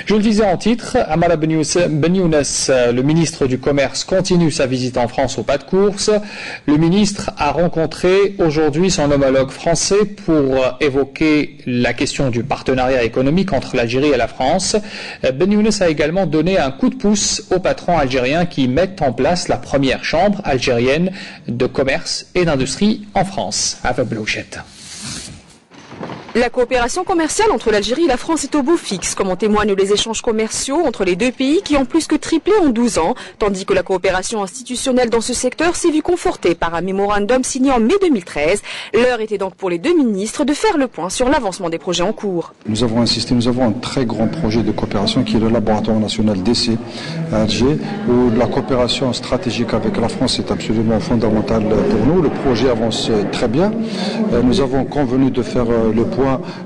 Je le disais en titre, Amara Ben Younes, le ministre du Commerce, continue sa visite en France au pas de course. Le ministre a rencontré aujourd'hui son homologue français pour évoquer la question du partenariat économique entre l'Algérie et la France. Ben Younes a également donné un coup de pouce aux patrons algériens qui mettent en place la première chambre algérienne de commerce et d'industrie en France. Ava Blouchette. La coopération commerciale entre l'Algérie et la France est au beau fixe, comme en témoignent les échanges commerciaux entre les deux pays qui ont plus que triplé en 12 ans, tandis que la coopération institutionnelle dans ce secteur s'est vue confortée par un mémorandum signé en mai 2013. L'heure était donc pour les deux ministres de faire le point sur l'avancement des projets en cours. Nous avons insisté, nous avons un très grand projet de coopération qui est le laboratoire national d'essai à Alger, où la coopération stratégique avec la France est absolument fondamentale pour nous. Le projet avance très bien. Nous avons convenu de faire le point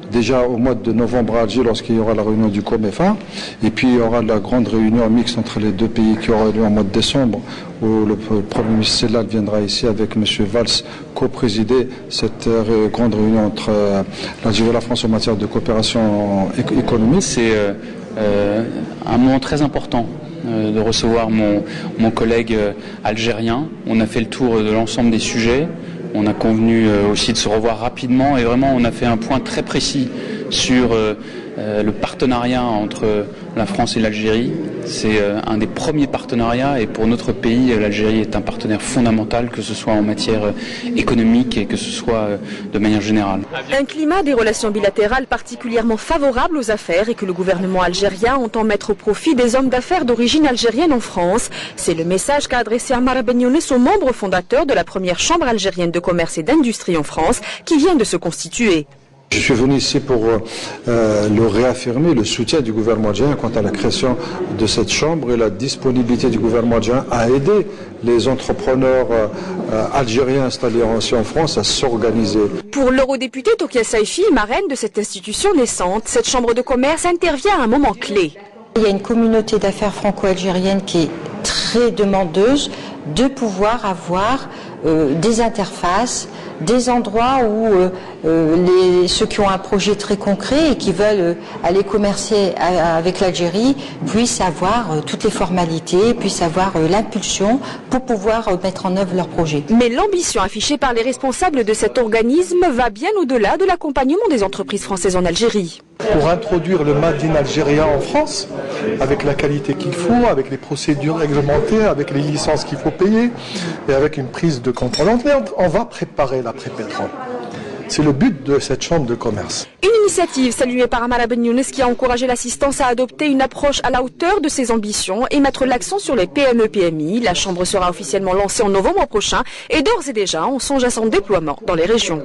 déjà au mois de novembre à Alger lorsqu'il y aura la réunion du COMEFA, et puis il y aura la grande réunion mixte entre les deux pays qui aura lieu en mois de décembre, où le Premier ministre Sellal viendra ici avec M. Valls co-présider cette grande réunion entre l'Algérie et la France en matière de coopération économique. C'est un moment très important de recevoir mon collègue algérien. On a fait le tour de l'ensemble des sujets. On a convenu aussi de se revoir rapidement et vraiment on a fait un point très précis sur le partenariat entre la France et l'Algérie. C'est un des premiers partenariats et pour notre pays, l'Algérie est un partenaire fondamental, que ce soit en matière économique et que ce soit de manière générale. Un climat des relations bilatérales particulièrement favorable aux affaires et que le gouvernement algérien entend mettre au profit des hommes d'affaires d'origine algérienne en France. C'est le message qu'a adressé Amara Ben Younes aux membres fondateurs de la première chambre algérienne de commerce et d'industrie en France qui vient de se constituer. Je suis venu ici pour le réaffirmer, le soutien du gouvernement algérien quant à la création de cette chambre et la disponibilité du gouvernement algérien à aider les entrepreneurs algériens installés aussi en France à s'organiser. Pour l'eurodéputé Tokia Saifi, marraine de cette institution naissante, cette chambre de commerce intervient à un moment clé. Il y a une communauté d'affaires franco-algérienne qui est très demandeuse de pouvoir avoir des interfaces, des endroits où ceux qui ont un projet très concret et qui veulent aller commercer avec l'Algérie puissent avoir toutes les formalités, puissent avoir l'impulsion pour pouvoir mettre en œuvre leur projet. Mais l'ambition affichée par les responsables de cet organisme va bien au-delà de l'accompagnement des entreprises françaises en Algérie. Pour introduire le Made in algérien en France, avec la qualité qu'il faut, avec les procédures réglementées, avec les licences qu'il faut payer et avec une prise de contrôle. On va préparer l'après-pétrole. C'est le but de cette chambre de commerce. Une initiative saluée par Amara Ben Younes qui a encouragé l'assistance à adopter une approche à la hauteur de ses ambitions et mettre l'accent sur les PME-PMI. La chambre sera officiellement lancée en novembre prochain et d'ores et déjà on songe à son déploiement dans les régions.